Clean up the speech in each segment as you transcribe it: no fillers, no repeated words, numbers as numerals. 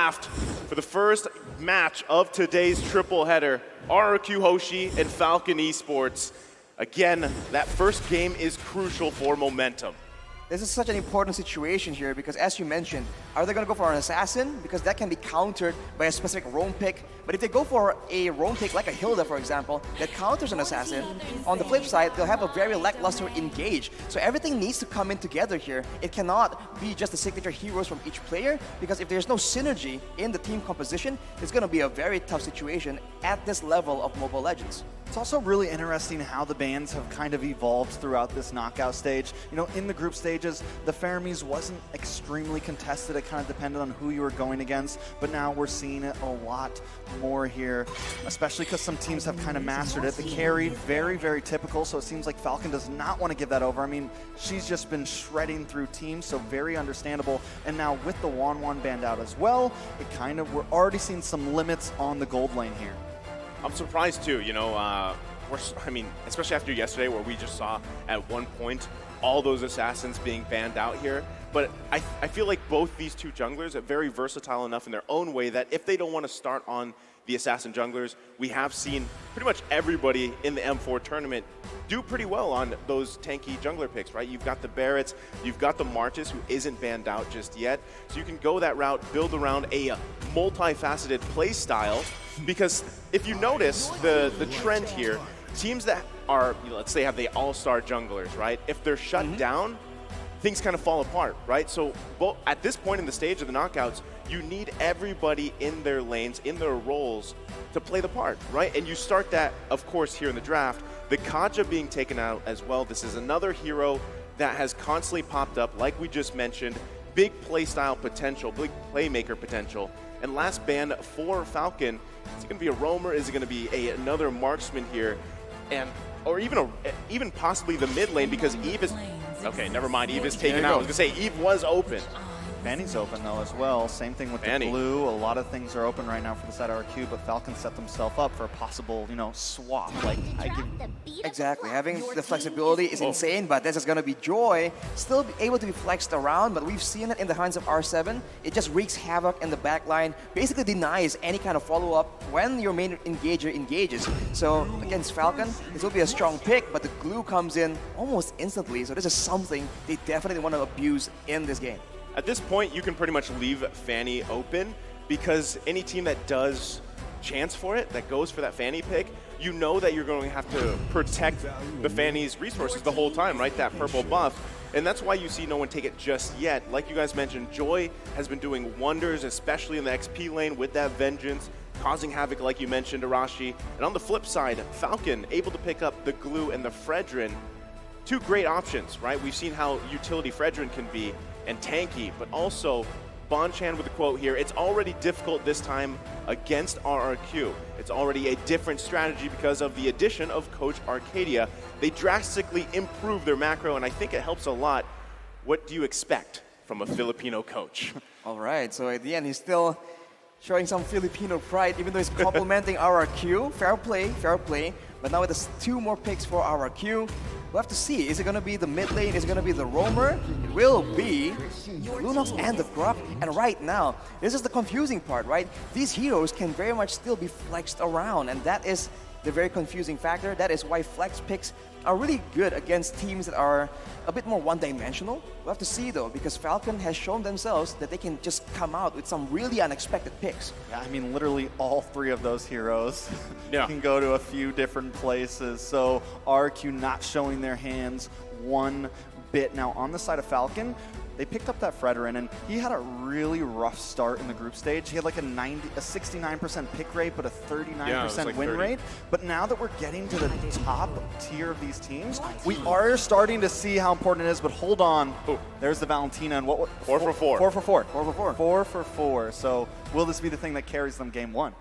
draft for the first match of today's triple header, RRQ Hoshi and Falcon Esports. Again, that first game is crucial for momentum. This is such an important situation here because, as you mentioned, are they going to go for an assassin? Because that can be countered by a specific roam pick. But if they go for a roam pick like a Hilda, for example, that counters an assassin, on the flip side, they'll have a very lackluster engage. So everything needs to come in together here. It cannot be just the signature heroes from each player, because if there's no synergy in the team composition, it's going to be a very tough situation at this level of Mobile Legends. It's also really interesting how the bans have kind of evolved throughout this knockout stage. You know, in the group stages, the Fermis wasn't extremely contested. It kind of depended on who you were going against, but now we're seeing it a lot more here, especially because some teams have kind of mastered it. The carry, very, very typical, so it seems like Falcon does not want to give that over. I mean, she's just been shredding through teams, so very understandable. And now with the Wan banned out as well, it kind of, we're already seeing some limits on the gold lane here. I'm surprised too, you know, I mean, especially after yesterday where we just saw at one point all those assassins being banned out here. But I feel like both these two junglers are very versatile enough in their own way that if they don't want to start on the assassin junglers, we have seen pretty much everybody in the M4 tournament do pretty well on those tanky jungler picks, right? You've got the Barretts, you've got the Martis, who isn't banned out just yet. So you can go that route, build around a multifaceted play style, because if you notice the trend here, teams that are, you know, let's say have the all-star junglers, right? If they're shut down, things kind of fall apart, right? So at this point in the stage of the knockouts, you need everybody in their lanes, in their roles to play the part, right? And you start that, of course, here in the draft. The Kaja being taken out as well. This is another hero that has constantly popped up, like we just mentioned. Big playstyle potential, big playmaker potential. And last ban for Falcon, is it going to be a roamer? Is it going to be another marksman here? Or even possibly the mid lane, because Eve is... Okay, never mind. Eve is taken out. I was going to say, Eve was open. Fanny's open though as well. Same thing with Fanny. The blue. A lot of things are open right now for the side RRQ, but Falcon set themselves up for a possible, you know, swap. Like Exactly. Having the flexibility is insane, but this is going to be Joy still be able to be flexed around, but we've seen it in the hands of R7. It just wreaks havoc in the backline, basically denies any kind of follow-up when your main engager engages. So against Falcon, this will be a strong pick, but the glue comes in almost instantly, so this is something they definitely want to abuse in this game. At this point, you can pretty much leave Fanny open, because any team that does chance for it, that goes for that Fanny pick, you know that you're going to have to protect the Fanny's resources the whole time, right? That purple buff. And that's why you see no one take it just yet. Like you guys mentioned, Joy has been doing wonders, especially in the XP lane with that Vengeance, causing havoc like you mentioned, Arashi. And on the flip side, Falcon able to pick up the Glue and the Fredrin. Two great options, right? We've seen how utility Fredrin can be and tanky, but also Bonchan with a quote here, it's already difficult this time against RRQ. It's already a different strategy because of the addition of Coach Arcadia. They drastically improved their macro, and I think it helps a lot. What do you expect from a Filipino coach? All right, so at the end, he's still showing some Filipino pride, even though he's complimenting RRQ. Fair play. But now with the two more picks for RRQ, we'll have to see. Is it going to be the mid lane? Is it going to be the roamer? It will be Lunox and the Grok. And right now, this is the confusing part, right? These heroes can very much still be flexed around, and that is the very confusing factor. That is why flex picks are really good against teams that are a bit more one-dimensional. We'll have to see though, because Falcon has shown themselves that they can just come out with some really unexpected picks. Yeah, I mean, literally all three of those heroes can go to a few different places. So RRQ not showing their hands one bit. Now on the side of Falcon, they picked up that Fredrin, and he had a really rough start in the group stage. He had like a 69% pick rate, but a 39% win rate. But now that we're getting to the top tier of these teams, we are starting to see how important it is. But hold on, there's the Valentina, and what? 4 for 4. 4 for 4. 4 for 4. 4 for 4. So will this be the thing that carries them game one?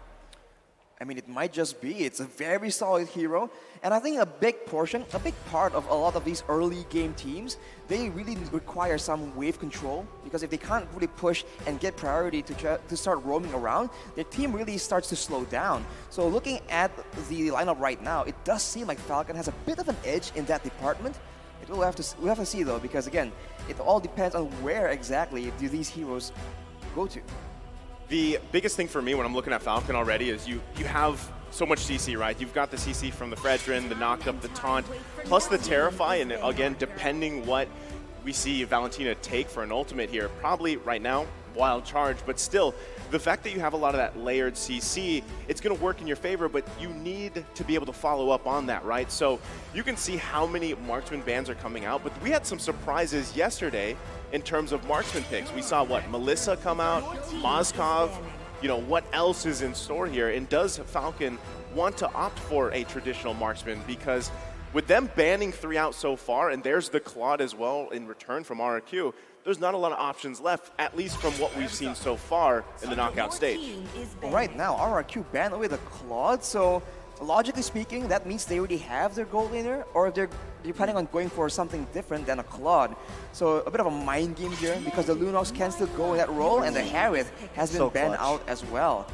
I mean, it might just be. It's a very solid hero. And I think a big part of a lot of these early game teams, they really require some wave control, because if they can't really push and get priority to start roaming around, their team really starts to slow down. So looking at the lineup right now, it does seem like Falcon has a bit of an edge in that department. We'll have to see though, because again, it all depends on where exactly do these heroes go to. The biggest thing for me when I'm looking at Falcon already is you have so much CC, right? You've got the CC from the Fredrin, the knock up, the taunt, plus the Terrify, and again, depending what we see Valentina take for an ultimate here, probably right now, Wild Charge, but still, the fact that you have a lot of that layered CC, it's going to work in your favor, but you need to be able to follow up on that, right? So you can see how many marksman bans are coming out, but we had some surprises yesterday in terms of marksman picks. We saw, what, Melissa come out, Moskov, you know, what else is in store here? And does Falcon want to opt for a traditional marksman? Because with them banning 3 out so far, and there's the Claude as well in return from RRQ, there's not a lot of options left, at least from what we've seen so far in the knockout stage. Right now, RRQ banned away the Claude, so logically speaking, that means they already have their gold laner, or they're planning on going for something different than a Claude. So a bit of a mind game here, because the Lunox can still go in that role, and the Harith has been banned out as well.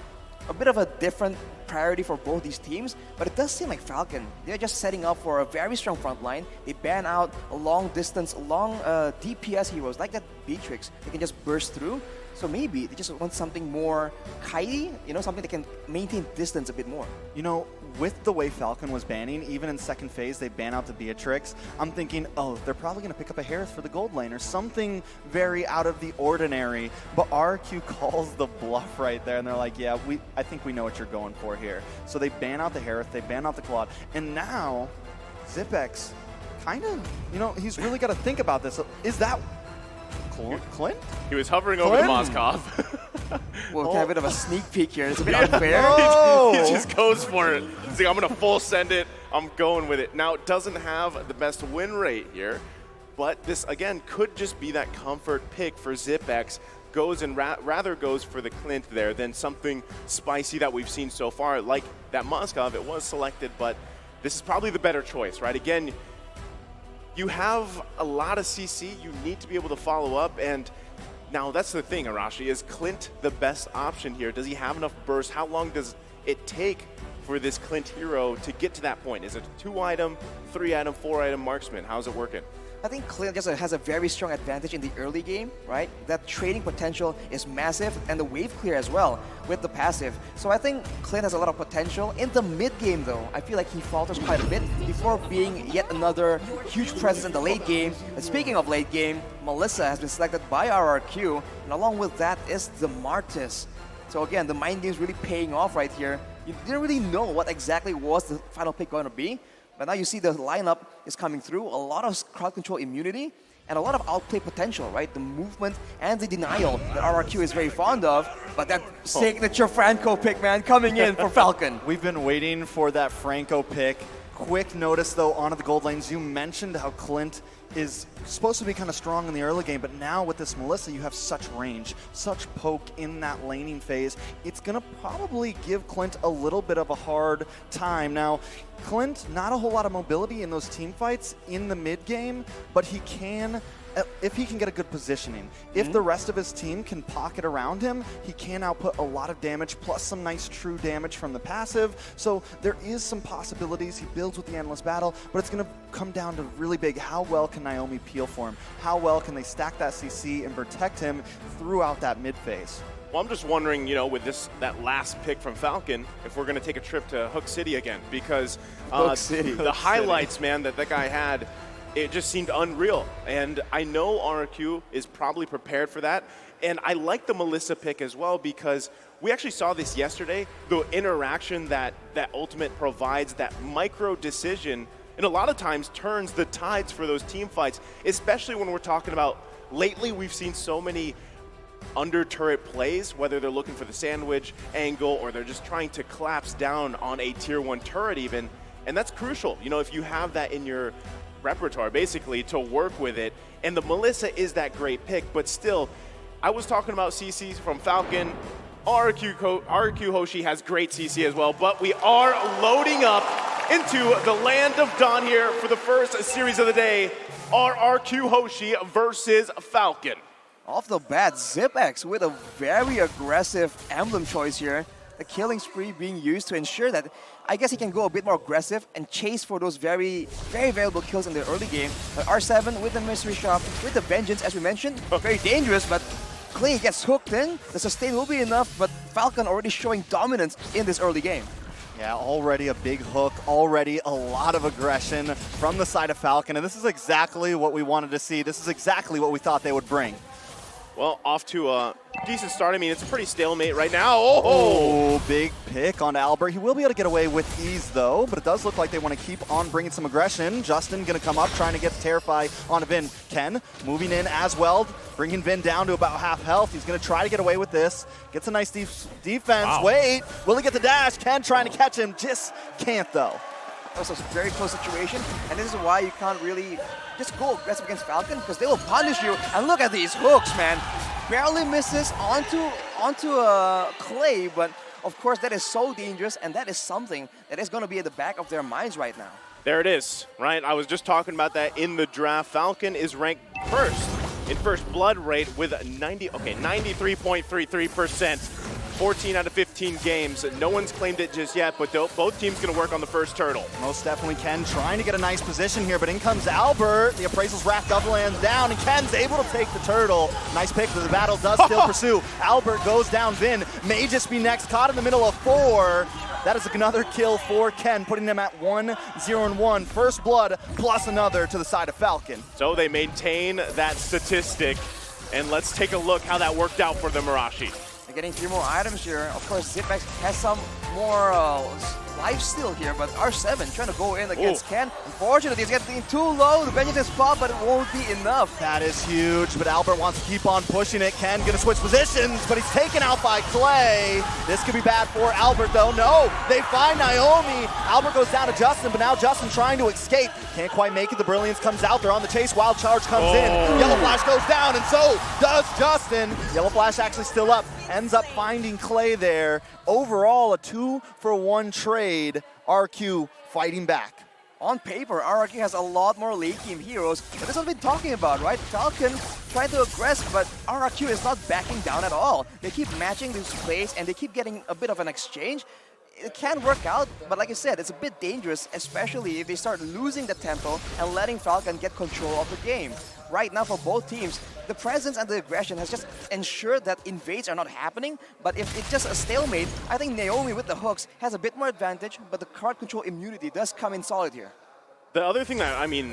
A bit of a different priority for both these teams, but it does seem like Falcon, they're just setting up for a very strong front line. They ban out a long distance, long DPS heroes like that Beatrix. They can just burst through. So maybe they just want something more kitey, you know, something that can maintain distance a bit more. You know, with the way Falcon was banning, even in second phase, they ban out the Beatrix. I'm thinking, oh, they're probably going to pick up a Harith for the gold lane or something very out of the ordinary. But RRQ calls the bluff right there, and they're like, yeah, I think we know what you're going for here. So they ban out the Harith, they ban out the Claude, and now Zipex kind of, you know, he's really got to think about this. Is that Clint? He was hovering over the Moskov. Well, kind of a bit of a sneak peek here. It's a bit unfair. He just goes for it. He's like, I'm going to full send it. I'm going with it. Now, it doesn't have the best win rate here, but this, again, could just be that comfort pick for Zipex. Goes and rather goes for the Clint there than something spicy that we've seen so far. Like that Moskov, it was selected, but this is probably the better choice, right? Again, you have a lot of CC. You need to be able to follow up, and now that's the thing, Arashi, is Clint the best option here? Does he have enough burst? How long does it take for this Clint hero to get to that point? Is it a 2-item, 3-item, 4-item marksman? How's it working? I think Clint just has a very strong advantage in the early game, right? That trading potential is massive, and the wave clear as well with the passive. So I think Clint has a lot of potential. In the mid game though, I feel like he falters quite a bit before being yet another huge presence in the late game. And speaking of late game, Melissa has been selected by RRQ, and along with that is the Martis. So again, the mind game is really paying off right here. You didn't really know what exactly was the final pick going to be, but now you see the lineup is coming through, a lot of crowd control immunity, and a lot of outplay potential, right? The movement and the denial that RRQ is very fond of, but that signature Franco pick, man, coming in for Falcon. We've been waiting for that Franco pick. Quick notice, though, onto the gold lanes. You mentioned how Clint is supposed to be kind of strong in the early game, but now with this Melissa, you have such range, such poke in that laning phase. It's going to probably give Clint a little bit of a hard time. Now, Clint, not a whole lot of mobility in those team fights in the mid game, but he can, if he can get a good positioning. If the rest of his team can pocket around him, he can output a lot of damage, plus some nice true damage from the passive. So there is some possibilities. He builds with the Endless Battle, but it's going to come down to really big, how well can Naomi peel for him? How well can they stack that CC and protect him throughout that mid phase? Well, I'm just wondering, you know, with that last pick from Falcon, if we're going to take a trip to Hook City again, because the highlights, man, that guy had, it just seemed unreal. And I know RRQ is probably prepared for that. And I like the Melissa pick as well, because we actually saw this yesterday, the interaction that ultimate provides, that micro decision, and a lot of times turns the tides for those team fights, especially when we're talking about, lately we've seen so many under turret plays, whether they're looking for the sandwich angle or they're just trying to collapse down on a tier 1 turret even, and that's crucial. You know, if you have that in your repertoire, basically, to work with it, and the Melissa is that great pick, but still, I was talking about CCs from Falcon. RRQ Hoshi has great CC as well, but we are loading up into the land of Dawn here for the first series of the day. RRQ Hoshi versus Falcon. Off the bat, Zipex with a very aggressive emblem choice here. The killing spree being used to ensure that, I guess he can go a bit more aggressive and chase for those very valuable kills in the early game. But R7 with the Mystery Shop, with the Vengeance, as we mentioned, very dangerous, but Clay gets hooked in, the sustain will be enough, but Falcon already showing dominance in this early game. Yeah, already a big hook, already a lot of aggression from the side of Falcon, and this is exactly what we wanted to see. This is exactly what we thought they would bring. Well, off to a decent start. I mean, it's a pretty stalemate right now. Oh, big pick on Albert. He will be able to get away with ease, though, but it does look like they want to keep on bringing some aggression. Justin going to come up, trying to get the Terrify on Vin. Ken moving in as well, bringing Vin down to about half health. He's going to try to get away with this. Gets a nice defense. Wow. Wait, will he get the dash? Ken trying to catch him, just can't, though. That was a very close situation, and this is why you can't really just go aggressive against Falcon, because they will punish you. And look at these hooks, man. Barely misses onto Clay, but of course that is so dangerous, and that is something that is going to be at the back of their minds right now. there it is, right? I was just talking about that in the draft. Falcon is ranked first in first blood rate with 93.33%. 14 out of 15 games. No one's claimed it just yet, but both teams going to work on the first turtle. Most definitely Ken trying to get a nice position here, but in comes Albert. The appraisal's wrapped up, lands down, and Ken's able to take the turtle. Nice pick, but the battle does still pursue. Albert goes down. Vin may just be next, caught in the middle of 4. That is another kill for Ken, putting them at 1-0-1. First blood plus another to the side of Falcon. So they maintain that statistic, and let's take a look how that worked out for the Mirashi. They're getting 3 more items here. Of course, Zipex has some more life steal here, but R7 trying to go in against Ken. Unfortunately, he's getting too low to bench his spot, but it won't be enough. That is huge, but Albert wants to keep on pushing it. Ken gonna switch positions, but he's taken out by Clay. This could be bad for Albert, though. No, they find Naomi. Albert goes down to Justin, but now Justin trying to escape. Can't quite make it. The Brilliance comes out. They're on the chase. Wild Charge comes in. Yellow Flash goes down, and so does Justin. Yellow Flash actually still up. Ends up finding Clay there. Overall, a 2-for-1 trade. RRQ fighting back. On paper, RRQ has a lot more late game heroes, but that's what we've been talking about, right? Falcon trying to aggress, but RRQ is not backing down at all. They keep matching these plays, and they keep getting a bit of an exchange. It can work out, but like I said, it's a bit dangerous, especially if they start losing the tempo and letting Falcon get control of the game. Right now for both teams, the presence and the aggression has just ensured that invades are not happening, but if it's just a stalemate, I think Naomi with the hooks has a bit more advantage, but the card control immunity does come in solid here. The other thing that, I mean,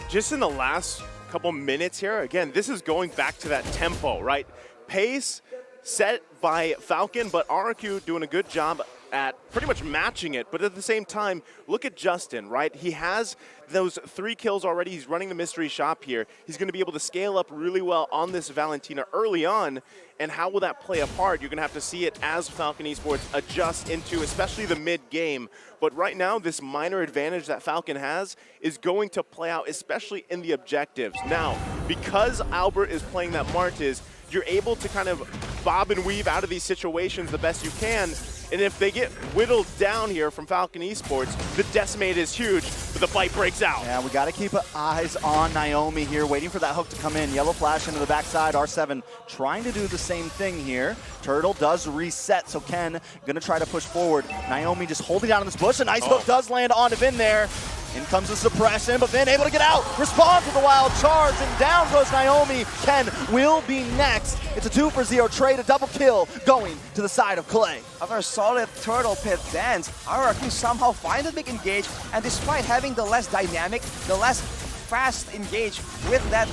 just in the last couple minutes here, again, this is going back to that tempo, right? Pace set by Falcon, but RRQ doing a good job at pretty much matching it, but at the same time, look at Justin, right? He has those 3 kills already. He's running the mystery shop here. He's going to be able to scale up really well on this Valentina early on, and how will that play a part? You're going to have to see it as Falcon Esports adjust into especially the mid-game. But right now, this minor advantage that Falcon has is going to play out, especially in the objectives. Now, because Albert is playing that Martiz, you're able to kind of bob and weave out of these situations the best you can. And if they get whittled down here from Falcon Esports, the decimate is huge, but the fight breaks out. Yeah, we got to keep eyes on Naomi here, waiting for that hook to come in. Yellow Flash into the backside. R7 trying to do the same thing here. Turtle does reset, so Ken going to try to push forward. Naomi just holding down in this bush. A nice hook does land on Vin there. In comes the suppression, but Vin able to get out. Respond to the wild charge, and down goes Naomi. Ken will be next. It's a 2-for-0 trade, a double kill going to the side of Clay. After a solid turtle pit dance, RRQ somehow find a big engage, and despite having the less dynamic, the less fast engage with that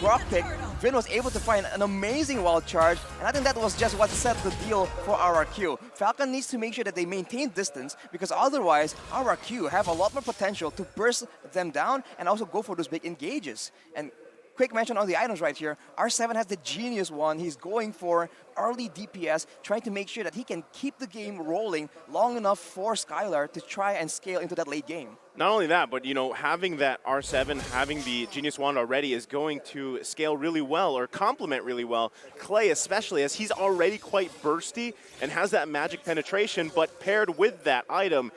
rock pick, Vin was able to find an amazing wild charge, and I think that was just what set the deal for RRQ. Falcon needs to make sure that they maintain distance, because otherwise RRQ have a lot more potential to burst them down and also go for those big engages. And quick mention on the items right here, R7 has the genius one. He's going for early DPS, trying to make sure that he can keep the game rolling long enough for Skylar to try and scale into that late game. Not only that, but, you know, having that R7, having the Genius Wand already is going to scale really well, or complement really well. Clay especially, as he's already quite bursty and has that magic penetration, but paired with that item,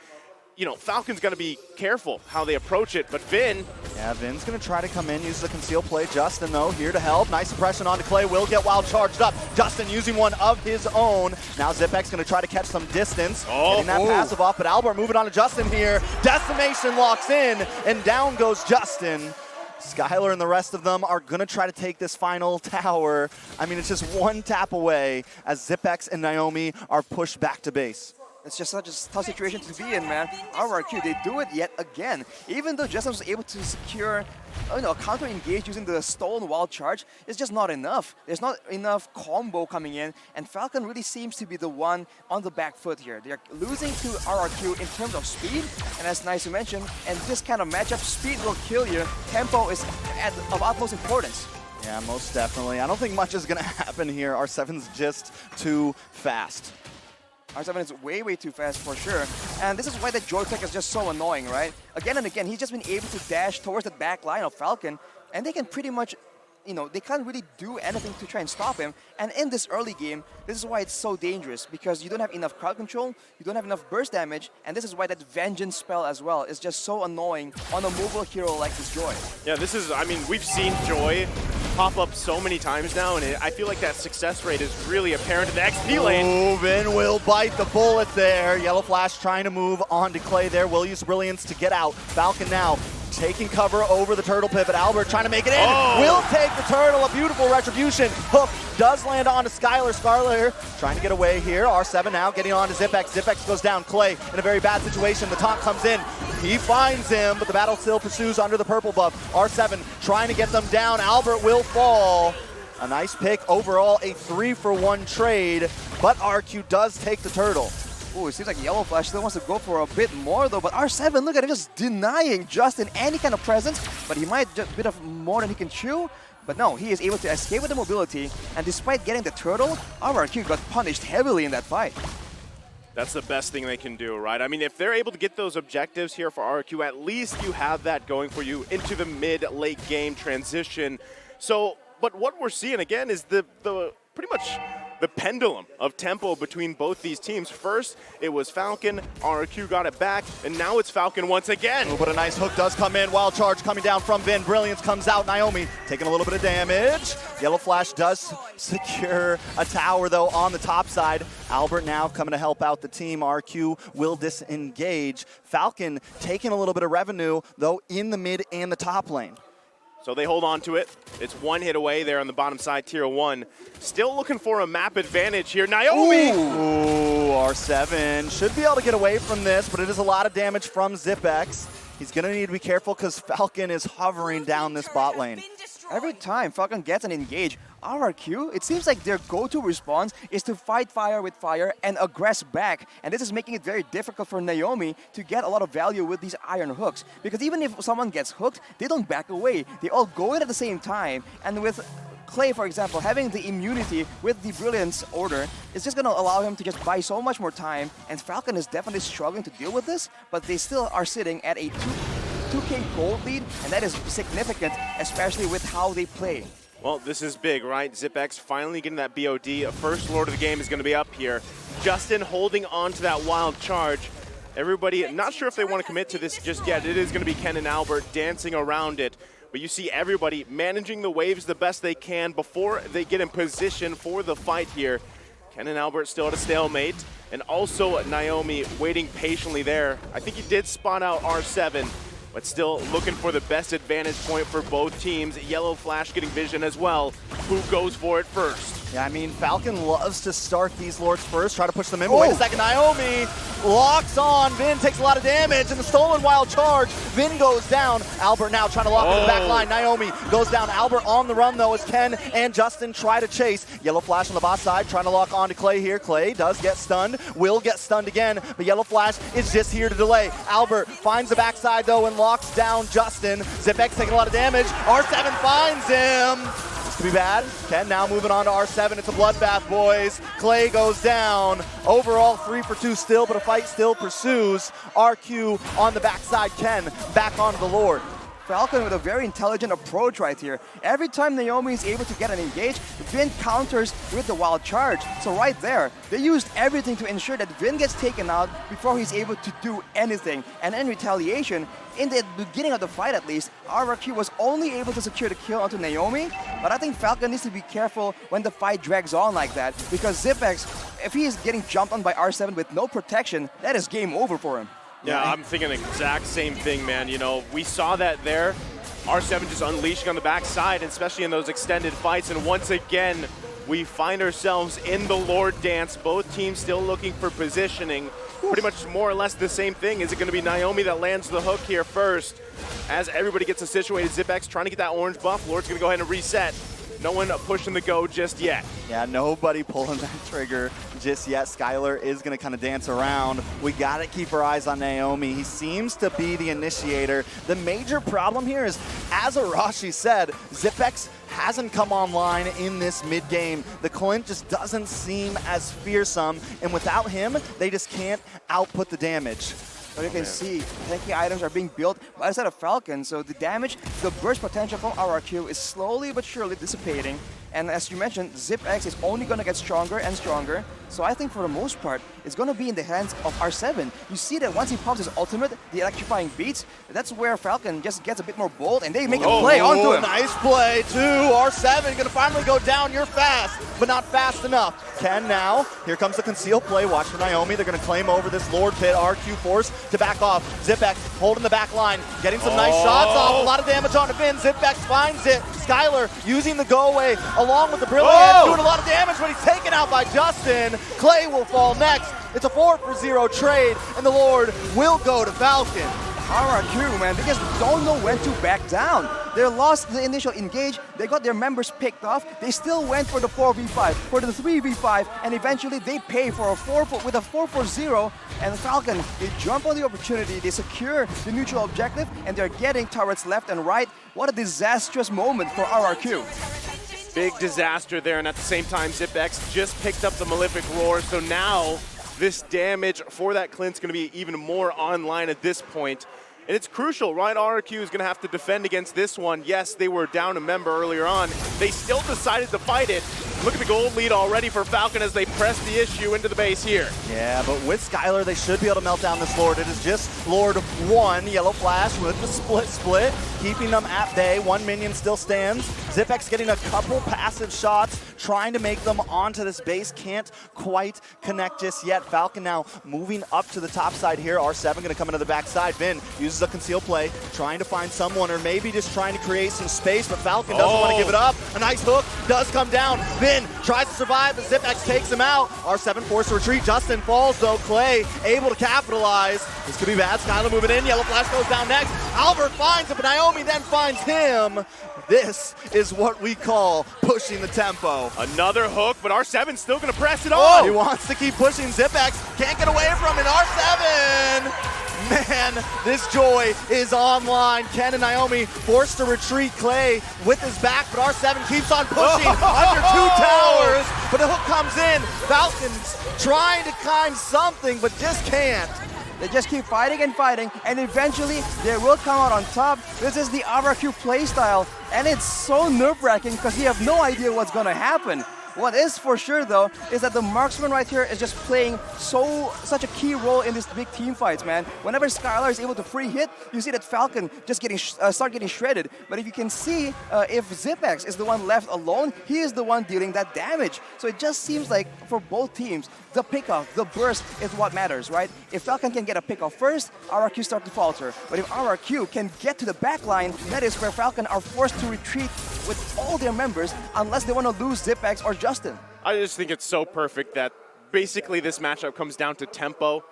you know, Falcon's got to be careful how they approach it, but Vin... Yeah, Vin's going to try to come in, use the conceal play. Justin, though, here to help. Nice suppression onto Clay, will get wild charged up. Justin using one of his own. Now Zipex going to try to catch some distance. Getting that passive off, but Albert moving on to Justin here. Decimation locks in, and down goes Justin. Skylar and the rest of them are going to try to take this final tower. I mean, it's just one tap away as Zipex and Naomi are pushed back to base. It's just such a tough situation to be in, man. RRQ, they do it yet again. Even though Justin was able to secure a counter engage using the stolen wild charge, it's just not enough. There's not enough combo coming in, and Falcon really seems to be the one on the back foot here. They're losing to RRQ in terms of speed, and as nice to mention, and this kind of matchup, speed will kill you. Tempo is of utmost importance. Yeah, most definitely. I don't think much is going to happen here. R7's just too fast. R7 is way, way too fast for sure. And this is why the joystick is just so annoying, right? Again and again, he's just been able to dash towards the back line of Falcon, and they can pretty much, they can't really do anything to try and stop him. And in this early game, this is why it's so dangerous, because you don't have enough crowd control, you don't have enough burst damage, and this is why that Vengeance spell as well is just so annoying on a mobile hero like this Joy. Yeah, this is, I mean, we've seen Joy pop up so many times now, and I feel like that success rate is really apparent in the XP lane. Vin will bite the bullet there. Yellow Flash trying to move on to Clay there. Will use Brilliance to get out. Falcon now taking cover over the turtle pivot. Albert trying to make it in. Will take the turtle. A beautiful retribution. Hook does land onto Skylar. Skylar trying to get away here. R7 now getting on to Zipex. Zipex goes down. Clay in a very bad situation. The taunt comes in. He finds him, but the battle still pursues under the purple buff. R7 trying to get them down. Albert will fall. A nice pick. Overall, a 3-for-1 trade, but RQ does take the turtle. Oh, it seems like Yellow Flash still wants to go for a bit more though, but R7, look at him just denying Justin any kind of presence, but he might just a bit of more than he can chew. But no, he is able to escape with the mobility, and despite getting the turtle, RRQ got punished heavily in that fight. That's the best thing they can do, right? I mean, if they're able to get those objectives here for RRQ, at least you have that going for you into the mid-late game transition. So, but what we're seeing again is the pretty much the pendulum of tempo between both these teams. First, it was Falcon, RRQ got it back, and now it's Falcon once again. Oh, but a nice hook does come in. Wild charge coming down from Vin. Brilliance comes out. Naomi taking a little bit of damage. Yellow Flash does secure a tower, though, on the top side. Albert now coming to help out the team. RQ will disengage. Falcon taking a little bit of revenue, though, in the mid and the top lane. So they hold on to it. It's one hit away there on the bottom side, tier 1. Still looking for a map advantage here. Naomi! Ooh, R7 should be able to get away from this, but it is a lot of damage from Zipex. He's going to need to be careful because Falcon is hovering down this bot lane. Every time Falcon gets an engage, RRQ, it seems like their go-to response is to fight fire with fire and aggress back. And this is making it very difficult for Naomi to get a lot of value with these iron hooks. Because even if someone gets hooked, they don't back away. They all go in at the same time. And with Clay, for example, having the immunity with the Brilliance order is just going to allow him to just buy so much more time. And Falcon is definitely struggling to deal with this, but they still are sitting at a 2K gold lead, and that is significant, especially with how they play. Well, this is big, right? Zipex finally getting that BOD. First Lord of the game is going to be up here. Justin holding on to that wild charge. Everybody, not sure if they want to commit to this just yet. It is going to be Ken and Albert dancing around it. But you see everybody managing the waves the best they can before they get in position for the fight here. Ken and Albert still at a stalemate. And also Naomi waiting patiently there. I think he did spot out R7. But still looking for the best advantage point for both teams. Yellow Flash getting vision as well. Who goes for it first? Yeah, I mean, Falcon loves to start these Lords first, try to push them in. But wait a second, Naomi locks on. Vin takes a lot of damage, and the stolen wild charge. Vin goes down. Albert now trying to lock in the back line. Naomi goes down. Albert on the run, though, as Ken and Justin try to chase. Yellow Flash on the bot side, trying to lock onto Clay here. Clay does get stunned, will get stunned again, but Yellow Flash is just here to delay. Albert finds the backside, though, and locks down Justin. Zipex taking a lot of damage. R7 finds him. This could be bad. Ken now moving on to R7. It's a bloodbath, boys. Clay goes down. Overall, 3-for-2 still, but a fight still pursues. RQ on the backside. Ken back onto the Lord. Falcon with a very intelligent approach right here. Every time Naomi is able to get an engage, Vin counters with the wild charge. So right there, they used everything to ensure that Vin gets taken out before he's able to do anything. And in retaliation, in the beginning of the fight at least, RRQ was only able to secure the kill onto Naomi, but I think Falcon needs to be careful when the fight drags on like that, because Zipex, if he is getting jumped on by R7 with no protection, that is game over for him. Yeah, I'm thinking the exact same thing, man. You know, we saw that there. R7 just unleashing on the backside, especially in those extended fights. And once again, we find ourselves in the Lord dance. Both teams still looking for positioning. Pretty much more or less the same thing. Is it going to be Naomi that lands the hook here first? As everybody gets situated, ZipX trying to get that orange buff. Lord's going to go ahead and reset. No one pushing the go just yet. Yeah, nobody pulling that trigger just yet. Skylar is going to kind of dance around. We got to keep our eyes on Naomi. He seems to be the initiator. The major problem here is, as Arashi said, ZipX hasn't come online in this mid-game. The Clint just doesn't seem as fearsome, and without him, they just can't output the damage. But you can see tanky items are being built by the side of Falcon, so the damage, the burst potential from RRQ is slowly but surely dissipating. And as you mentioned, ZipX is only going to get stronger and stronger. So I think for the most part, it's going to be in the hands of R7. You see that once he pops his ultimate, the electrifying beats, that's where Falcon just gets a bit more bold and they make a play onto him. Nice play too. R7 going to finally go down. You're fast, but not fast enough. Ken now, here comes the conceal play. Watch for Naomi. They're going to claim over this Lord Pit. RQ force to back off. ZipX holding the back line, getting some nice shots off. A lot of damage on the Vin. ZipX finds it. Skylar using the go away along with the Brilliant, doing a lot of damage, but he's taken out by Justin. Clay will fall next. It's a 4-for-0 trade, and the Lord will go to Falcon. RRQ, man, they just don't know when to back down. They lost the initial engage, they got their members picked off, they still went for the 4v5, for the 3v5, and eventually they pay for a 4-for-0, and Falcon, they jump on the opportunity, they secure the neutral objective, and they're getting turrets left and right. What a disastrous moment for RRQ. Big disaster there, and at the same time, ZipX just picked up the Malefic Roar, so now this damage for that Clint's going to be even more online at this point. And it's crucial, right? RRQ is going to have to defend against this one. Yes, they were down a member earlier on. They still decided to fight it. Look at the gold lead already for Falcon as they press the issue into the base here. Yeah, but with Skylar, they should be able to melt down this Lord. It is just Lord 1, Yellow Flash with the split, keeping them at bay. One minion still stands. ZipX getting a couple passive shots, trying to make them onto this base. Can't quite connect just yet. Falcon now moving up to the top side here. R7 going to come into the backside. Vin uses a conceal play, trying to find someone, or maybe just trying to create some space, but Falcon doesn't want to give it up. A nice hook does come down. Vin tries to survive, but ZipX takes him out. R7 forced to retreat. Justin falls though. Clay able to capitalize. This could be bad. Skylar moving in. Yellow Flash goes down next. Albert finds it, but Naomi then finds him. This is what we call pushing the tempo. Another hook, but R7 still going to press it on. He wants to keep pushing. ZipX can't get away from it. R7! Man, this joy is online. Ken and Naomi forced to retreat. Clay with his back, but R7 keeps on pushing under 2 towers. But the hook comes in. Falcons trying to find something, but just can't. They just keep fighting and fighting, and eventually they will come out on top. This is the RRQ playstyle, and it's so nerve-wracking because you have no idea what's going to happen. What is for sure though is that the marksman right here is just playing such a key role in these big team fights, man. Whenever Skylar is able to free hit, you see that Falcon just start getting shredded. But if you can see, if ZipX is the one left alone, he is the one dealing that damage. So it just seems like for both teams, the pickoff, the burst is what matters, right? If Falcon can get a pickoff first, RRQ start to falter. But if RRQ can get to the back line, that is where Falcon are forced to retreat with all their members unless they want to lose ZipX or Justin. I just think it's so perfect that basically this matchup comes down to tempo,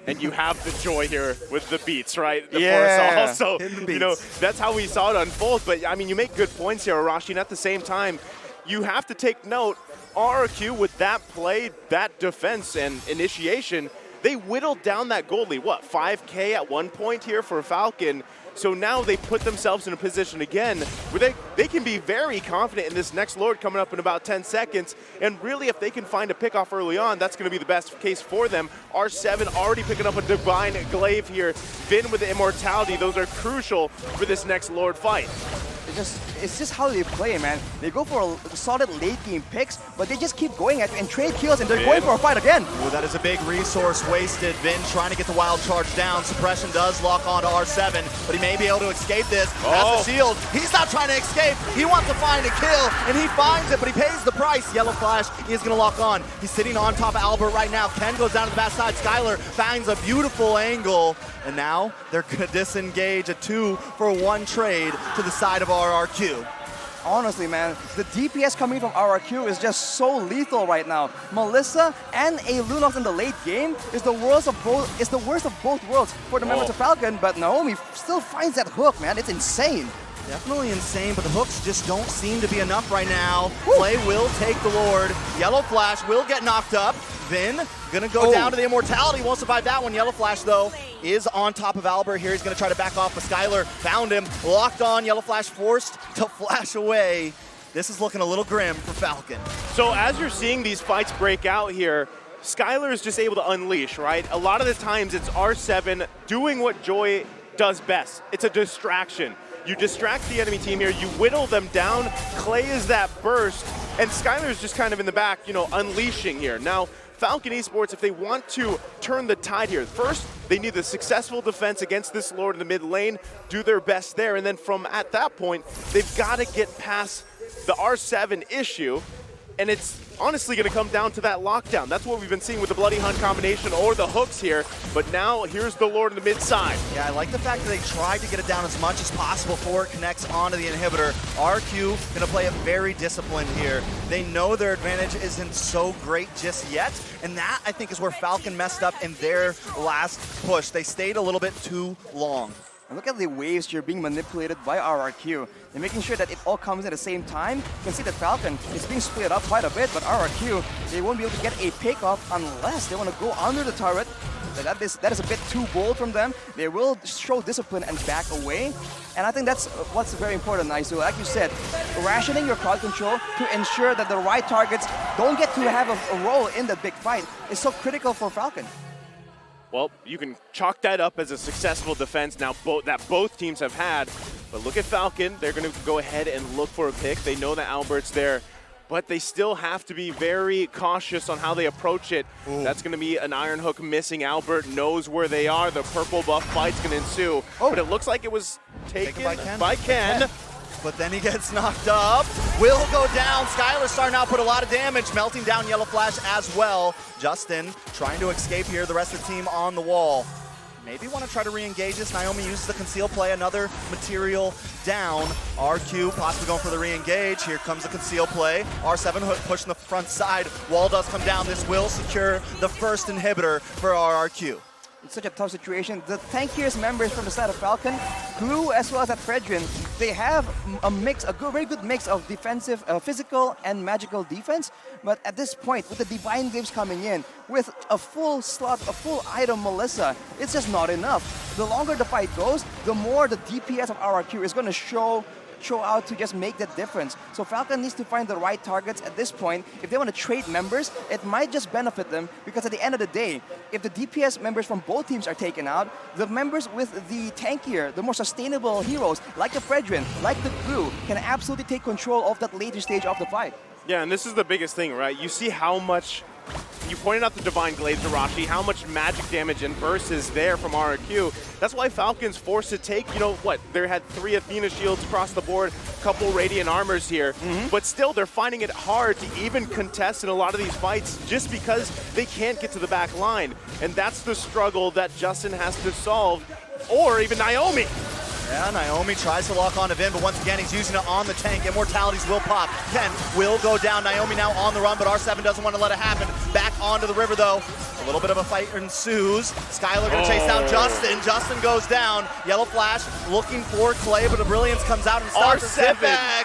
and you have the joy here with the beats, right? Yeah, so, you know, that's how we saw it unfold. But, I mean, you make good points here, Arashi, and at the same time, you have to take note, RRQ with that play, that defense and initiation, they whittled down that gold lead. What, 5K at one point here for Falcon? So now they put themselves in a position again where they can be very confident in this next Lord coming up in about 10 seconds. And really, if they can find a pickoff early on, that's going to be the best case for them. R7 already picking up a Divine Glaive here. Finn with the Immortality. Those are crucial for this next Lord fight. It's just how they play, man. They go for a solid late game picks, but they just keep going at you and trade kills, and they're going for a fight again. Ooh, that is a big resource wasted. Vin trying to get the wild charge down. Suppression does lock on to R7, but he may be able to escape this. Has the shield. He's not trying to escape. He wants to find a kill, and he finds it, but he pays the price. Yellow Flash is going to lock on. He's sitting on top of Albert right now. Ken goes down to the backside. Skylar finds a beautiful angle, and now they're going to disengage a 2-for-1 trade to the side of RRQ. Honestly, man, the DPS coming from RRQ is just so lethal right now. Melissa and a Lunox in the late game is the worst of both worlds for the members of Falcon, but Naomi still finds that hook, man. It's insane. Definitely insane, but the hooks just don't seem to be enough right now. Play will take the Lord. Yellow Flash will get knocked up. Vin gonna go down to the Immortality. Won't survive that one. Yellow Flash, though, is on top of Albert here. He's gonna try to back off, but Skylar found him. Locked on. Yellow Flash forced to flash away. This is looking a little grim for Falcon. So as you're seeing these fights break out here, Skylar is just able to unleash, right? A lot of the times it's R7 doing what Joy does best. It's a distraction. You distract the enemy team here, you whittle them down, Clay is that burst, and Skylar's just kind of in the back, you know, unleashing here. Now, Falcon Esports, if they want to turn the tide here, first, they need the successful defense against this Lord in the mid lane, do their best there, and then from at that point, they've got to get past the R7 issue, and it's honestly going to come down to that lockdown. That's what we've been seeing with the Bloody Hunt combination or the hooks here, but now here's the Lord in the mid side. Yeah, I like the fact that they tried to get it down as much as possible before it connects onto the inhibitor. RQ going to play it very disciplined here. They know their advantage isn't so great just yet, and that, I think, is where Falcon messed up in their last push. They stayed a little bit too long. And look at the waves here being manipulated by RRQ. They're making sure that it all comes at the same time. You can see that Falcon is being split up quite a bit, but RRQ, they won't be able to get a pick off unless they want to go under the turret. That is a bit too bold from them. They will show discipline and back away. And I think that's what's very important, Naisu. Like you said, rationing your crowd control to ensure that the right targets don't get to have a role in the big fight is so critical for Falcon. Well, you can chalk that up as a successful defense now that both teams have had. But look at Falcon. They're going to go ahead and look for a pick. They know that Albert's there, but they still have to be very cautious on how they approach it. Ooh. That's going to be an Iron Hook missing. Albert knows where they are. The purple buff fight's going to ensue. But it looks like it was taken by Ken. But then he gets knocked up. Will go down. Skylar starting out put a lot of damage, melting down Yellow Flash as well. Justin trying to escape here. The rest of the team on the wall. Maybe want to try to re-engage this. Naomi uses the conceal play. Another material down. RQ possibly going for the re-engage. Here comes the conceal play. R7 Hook pushing the front side. Wall does come down. This will secure the first inhibitor for RRQ. It's such a tough situation. The tankiest members from the side of Falcon, Glue as well as at Fredrin, they have very good mix of defensive, physical, and magical defense. But at this point, with the Divine Glaives coming in, with a full slot, a full item Melissa, it's just not enough. The longer the fight goes, the more the DPS of RRQ is going to show out to just make that difference. So Falcon needs to find the right targets at this point. If they want to trade members, it might just benefit them, because at the end of the day, if the DPS members from both teams are taken out, the members with the tankier, the more sustainable heroes, like the Fredrin, like the Glue, can absolutely take control of that later stage of the fight. Yeah, and this is the biggest thing, right? You see how much, you pointed out the Divine Glaives, Arashi, how much magic damage and burst is there from RRQ. That's why Falcon's forced to take, you know what, they had 3 Athena shields across the board, a couple Radiant armors here, but still they're finding it hard to even contest in a lot of these fights just because they can't get to the back line. And that's the struggle that Justin has to solve, or even Naomi. Yeah, Naomi tries to lock onto Vin, but once again, he's using it on the tank. Immortalities will pop. Ken will go down. Naomi now on the run, but R7 doesn't want to let it happen. Back onto the river, though. A little bit of a fight ensues. Skylar going to chase down Justin. Justin goes down. Yellow Flash looking for Clay, but the Brilliance comes out and stops R7.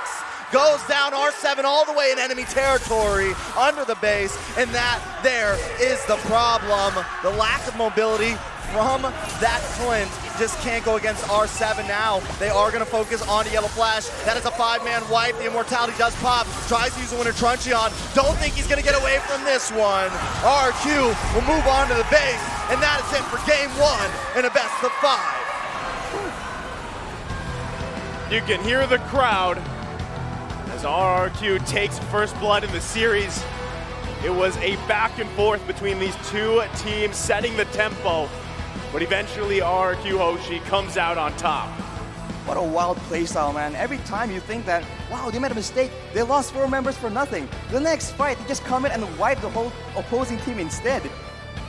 Goes down R7 all the way in enemy territory under the base, and that there is the problem. The lack of mobility from that Clint just can't go against R7 now. They are going to focus on the Yellow Flash. That is a 5-man wipe. The Immortality does pop. Tries to use the Winter Truncheon. Don't think he's going to get away from this one. RQ will move on to the base, and that is it for game 1 in a best of 5. You can hear the crowd RRQ takes first blood in the series. It was a back and forth between these two teams setting the tempo, but eventually RRQ Hoshi comes out on top. What a wild playstyle, man. Every time you think that, wow, they made a mistake, they lost 4 members for nothing. The next fight, they just come in and wipe the whole opposing team instead.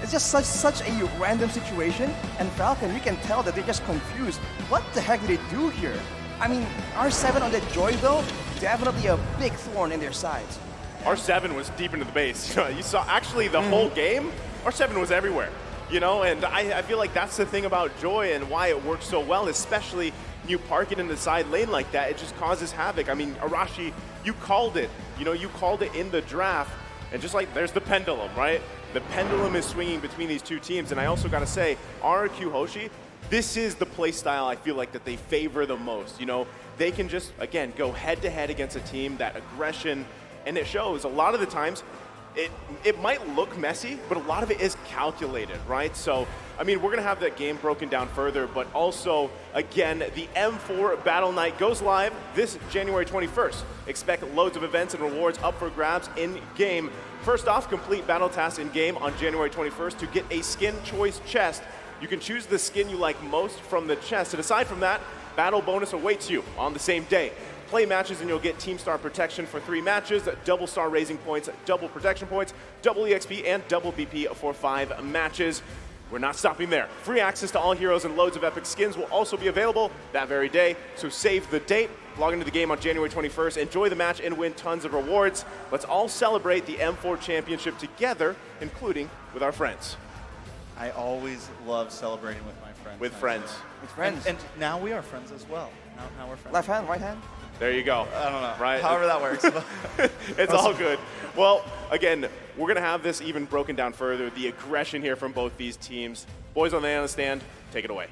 It's just such a random situation, and Falcon, you can tell that they're just confused. What the heck did they do here? I mean, R7 on that Joy, though, definitely a big thorn in their sides. R7 was deep into the base. You saw actually the whole game, R7 was everywhere. You know, and I feel like that's the thing about Joy and why it works so well, especially you park it in the side lane like that, it just causes havoc. I mean, Arashi, you called it. You know, you called it in the draft, and just like there's the pendulum, right? The pendulum is swinging between these two teams, and I also got to say, RRQ Hoshi, this is the play style I feel like that they favor the most. You know, they can just, again, go head-to-head against a team, that aggression, and it shows. A lot of the times, it might look messy, but a lot of it is calculated, right? So, I mean, we're going to have that game broken down further, but also, again, the M4 Battle Night goes live this January 21st. Expect loads of events and rewards up for grabs in-game. First off, complete battle tasks in-game on January 21st to get a skin choice chest. You can choose the skin you like most from the chest, and aside from that, battle bonus awaits you on the same day. Play matches and you'll get Team Star protection for 3 matches, double star raising points, double protection points, double EXP, and double BP for 5 matches. We're not stopping there. Free access to all heroes and loads of epic skins will also be available that very day, so save the date. Log into the game on January 21st, enjoy the match, and win tons of rewards. Let's all celebrate the M4 Championship together, including with our friends. I always love celebrating with my friends. With friends. With friends. And now we are friends as well. Now we're friends. Left hand, right hand? There you go. I don't know. Right? However that works. It's all good. Well, again, we're going to have this even broken down further, the aggression here from both these teams. Boys on the analyst stand, take it away.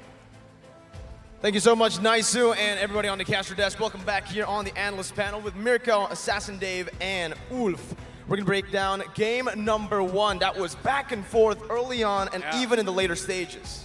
Thank you so much, Naisu, and everybody on the caster desk. Welcome back here on the analyst panel with Mirko, Assassin Dave, and Ulf. We're going to break down game number 1. That was back and forth early on and even in the later stages.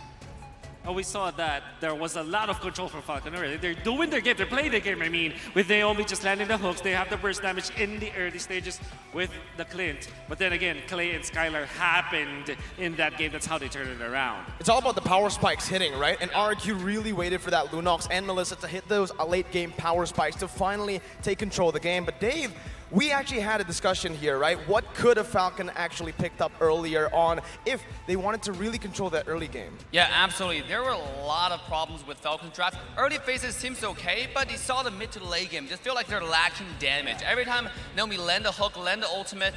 Oh, we saw that there was a lot of control for Falcon already. They're doing their game, they're playing their game, I mean, with Naomi just landing the hooks. They have the burst damage in the early stages with the Clint. But then again, Clay and Skylar happened in that game. That's how they turned it around. It's all about the power spikes hitting, right? And RRQ really waited for that Lunox and Melissa to hit those late game power spikes to finally take control of the game. But Dave, we actually had a discussion here, right? What could a Falcon actually picked up earlier on if they wanted to really control that early game? Yeah, absolutely. There were a lot of problems with Falcon's draft. Early phases seems okay, but you saw the mid to late game. Just feel like they're lacking damage. Every time Naomi land a hook, land the ultimate,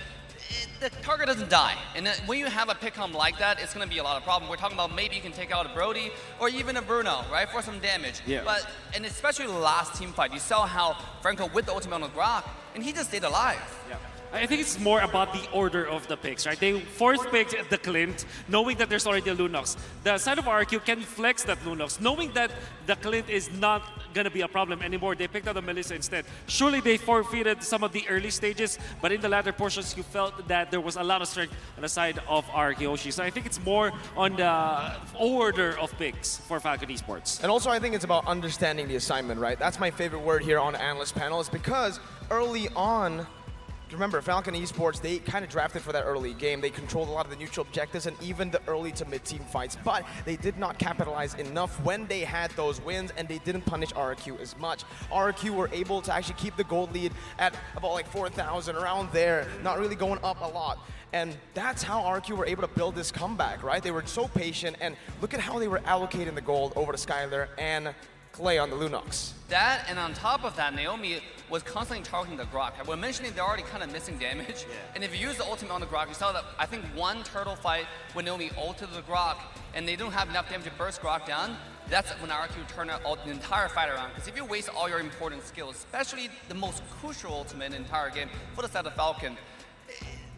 the target doesn't die. And then when you have a pick comp like that, it's going to be a lot of problem. We're talking about maybe you can take out a Brody or even a Bruno, right, for some damage. Yeah. But, and especially the last team fight, you saw how Franco with the ultimate on the Grok, and he just stayed alive. Yeah. I think it's more about the order of the picks, right? They fourth picked the Clint, knowing that there's already a Lunox. The side of RRQ can flex that Lunox, knowing that the Clint is not going to be a problem anymore. They picked out the Melissa instead. Surely they forfeited some of the early stages, but in the latter portions, you felt that there was a lot of strength on the side of RRQ Hoshi. So I think it's more on the order of picks for Falcon Esports. And also I think it's about understanding the assignment, right? That's my favorite word here on analyst panel, is because early on, remember, Falcon Esports, they kind of drafted for that early game. They controlled a lot of the neutral objectives and even the early to mid-team fights, but they did not capitalize enough when they had those wins, and they didn't punish RRQ as much. RRQ were able to actually keep the gold lead at about like 4,000, around there, not really going up a lot. And that's how RRQ were able to build this comeback, right? They were so patient, and look at how they were allocating the gold over to Skylar and Clay on the Lunox. That, and on top of that, Naomi was constantly targeting the Grok. We're mentioning they're already kind of missing damage. Yeah. And if you use the ultimate on the Grok, you saw that, I think, one turtle fight when Naomi ulted the Grok, and they don't have enough damage to burst Grok down, that's when RRQ turn the entire fight around. Because if you waste all your important skills, especially the most crucial ultimate in the entire game for the side of Falcon,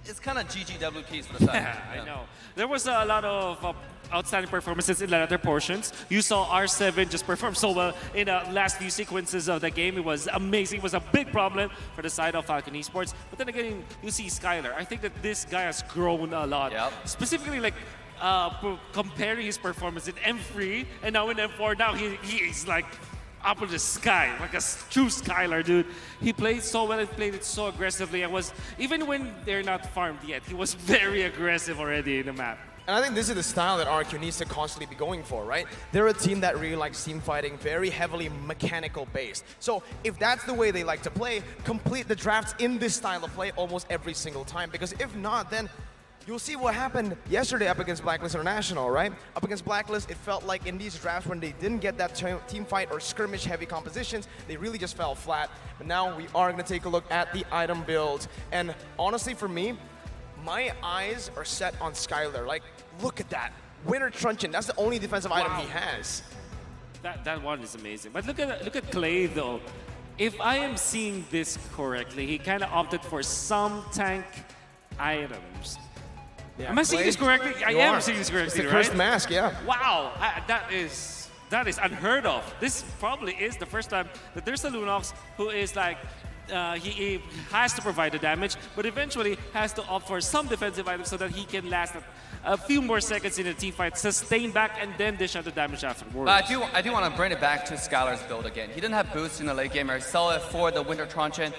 it's kind of GGWPs for the side. Yeah, I know. There was a lot of outstanding performances in the latter portions. You saw R7 just perform so well in the last few sequences of the game. It was amazing. It was a big problem for the side of Falcon Esports. But then again, you see Skylar. I think that this guy has grown a lot. Yep. Specifically, like, comparing his performance in M3 and now in M4, now he's like up in the sky, like a true Skylar, dude. He played so well and played it so aggressively. And was, even when they're not farmed yet, he was very aggressive already in the map. And I think this is the style that RRQ needs to constantly be going for, right? They're a team that really likes team fighting, very heavily mechanical based. So if that's the way they like to play, complete the drafts in this style of play almost every single time. Because if not, then you'll see what happened yesterday up against Blacklist International, right? Up against Blacklist, it felt like in these drafts when they didn't get that team fight or skirmish heavy compositions, they really just fell flat. But now we are going to take a look at the item build. And honestly, for me, my eyes are set on Skylar. Like, look at that. Winter Truncheon, that's the only defensive item he has. That one is amazing. But look at Clay though. If I am seeing this correctly, he kind of opted for some tank items. Yeah, Am I seeing this correctly? I You am are. seeing this It's correctly, the right? cursed mask, yeah. Wow, that is unheard of. This probably is the first time that there's a Lunox who is like, he has to provide the damage, but eventually has to opt for some defensive items so that he can last a few more seconds in a team fight, sustain back, and then dish out the damage afterwards. But I do want to bring it back to Skylar's build again. He didn't have boots in the late game. I saw it for the Winter Truncheon.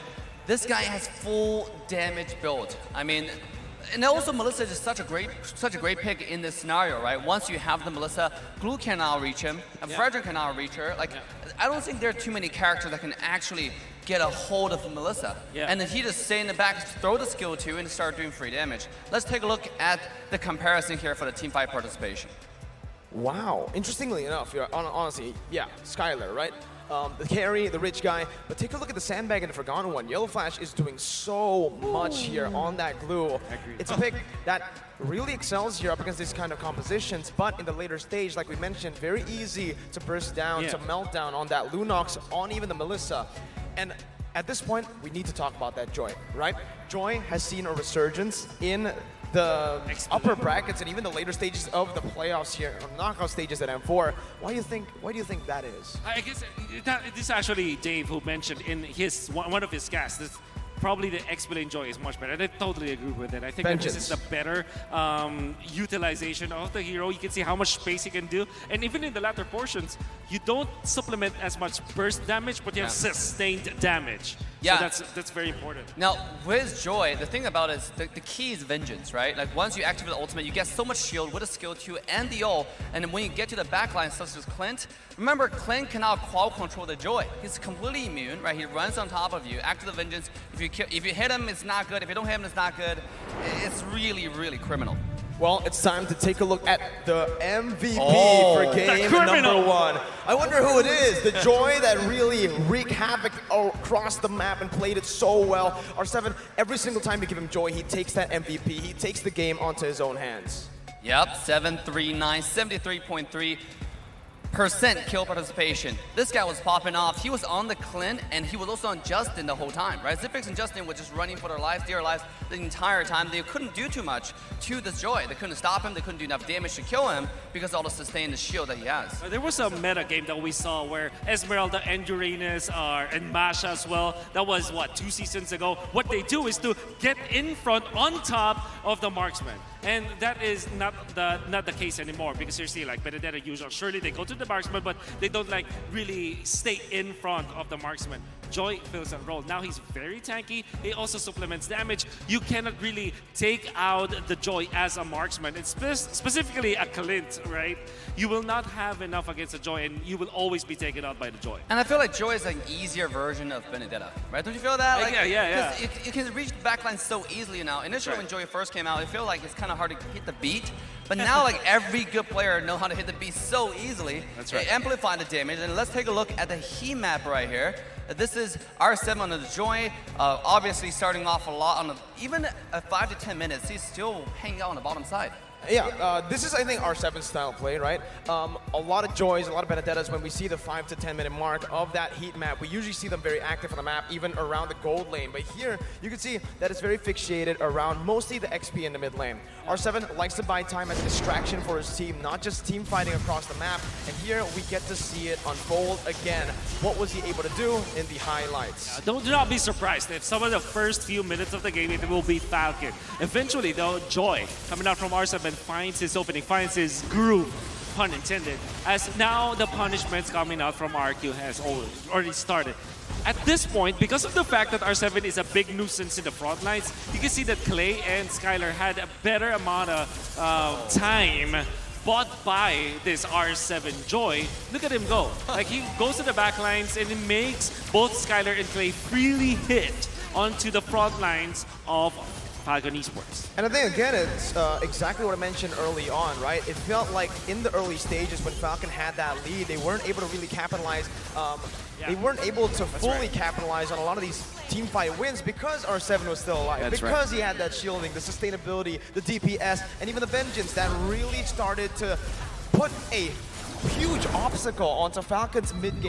This guy has full damage build. I mean, and also Melissa is such a great pick in this scenario, right? Once you have the Melissa, Glue can outreach him, and Frederick can outreach her. Like, I don't think there are too many characters that can actually get a hold of Melissa. And then he just stay in the back, throw the skill 2, and start doing free damage. Let's take a look at the comparison here for the team fight participation. Wow. Interestingly enough, honestly, yeah, Skylar, right? The carry, the rich guy, but take a look at the Sandbag and the Forgotten One. Yellow Flash is doing so much here on that glue. It's a pick that really excels here up against these kind of compositions, but in the later stage, like we mentioned, very easy to burst down, to melt down on that Lunox, on even the Melissa. And at this point, we need to talk about that Joy, right? Joy has seen a resurgence in the upper brackets and even the later stages of the playoffs here, knockout stages at M4. Why do you think that is? I guess this is actually Dave who mentioned in his one of his casts. This, probably the X-Blade Joy is much better. And I totally agree with it. I think that this is the better utilization of the hero. You can see how much space he can do. And even in the latter portions, you don't supplement as much burst damage, but you have sustained damage. Yeah. So that's very important. Now, with Joy, the thing about it is the key is Vengeance, right? Like, once you activate the ultimate, you get so much shield with a skill 2 and the ult, and then when you get to the backline, such as Clint, remember, Clint cannot qual control the Joy. He's completely immune, right? He runs on top of you, activate the Vengeance. If you hit him, it's not good. If you don't hit him, it's not good. It's really, really criminal. Well, it's time to take a look at the MVP for game number 1. I wonder who it is. The Joy that really wreaked havoc across the map and played it so well. R7, every single time you give him Joy, he takes that MVP. He takes the game onto his own hands. Yep, 739, 73.3%. Kill participation. This guy was popping off. He was on the Clint, and he was also on Justin the whole time, right? Zipix and Justin were just running for their lives, dear lives, the entire time. They couldn't do too much to this Joy. They couldn't stop him. They couldn't do enough damage to kill him because of all the sustained shield that he has. There was a meta game that we saw where Esmeralda and Uranus and Masha as well. That was, what, 2 seasons ago? What they do is to get in front on top of the marksman. And that is not the case anymore, because you see, like Benedetta usual, surely they go to the marksman, but they don't like really stay in front of the marksman. Joy fills that role. Now he's very tanky. He also supplements damage. You cannot really take out the Joy as a marksman. It's specifically a Clint, right? You will not have enough against a Joy, and you will always be taken out by the Joy. And I feel like Joy is an easier version of Benedetta, right? Don't you feel that? Like, yeah. Because you can reach the backline so easily now. Initially, when Joy first came out, it felt like it's kind of hard to hit the beat. But now, like, every good player knows how to hit the beat so easily. That's right. They amplify the damage. And let's take a look at the heat map right here. This is R7 on the Joy, obviously starting off a lot on even 5 to 10 minutes, he's still hanging out on the bottom side. Yeah, this is, I think, R7 style play, right? A lot of Joys, a lot of Benedettas, when we see the 5 to 10 minute mark of that heat map, we usually see them very active on the map, even around the gold lane. But here, you can see that it's very fixated around mostly the XP in the mid lane. R7 likes to buy time as a distraction for his team, not just team fighting across the map. And here, we get to see it unfold again. What was he able to do in the highlights? Do not be surprised if some of the first few minutes of the game, it will be Falcon. Eventually, though, Joy, coming out from R7, finds his opening, finds his groove. pun intended, as now the punishments coming out from RRQ has already started. At this point, because of the fact that R7 is a big nuisance in the front lines, you can see that Clay and Skylar had a better amount of time bought by this R7 Joy. Look at him go. Like, he goes to the back lines and he makes both Skylar and Clay freely hit onto the front lines of FCON Esports. And I think, again, it's exactly what I mentioned early on, right? It felt like in the early stages when Falcon had that lead, they weren't able to really capitalize. They weren't able to fully capitalize on a lot of these team fight wins because R7 was still alive. Because he had that shielding, the sustainability, the DPS, and even the Vengeance that really started to put a huge obstacle onto Falcon's mid-game.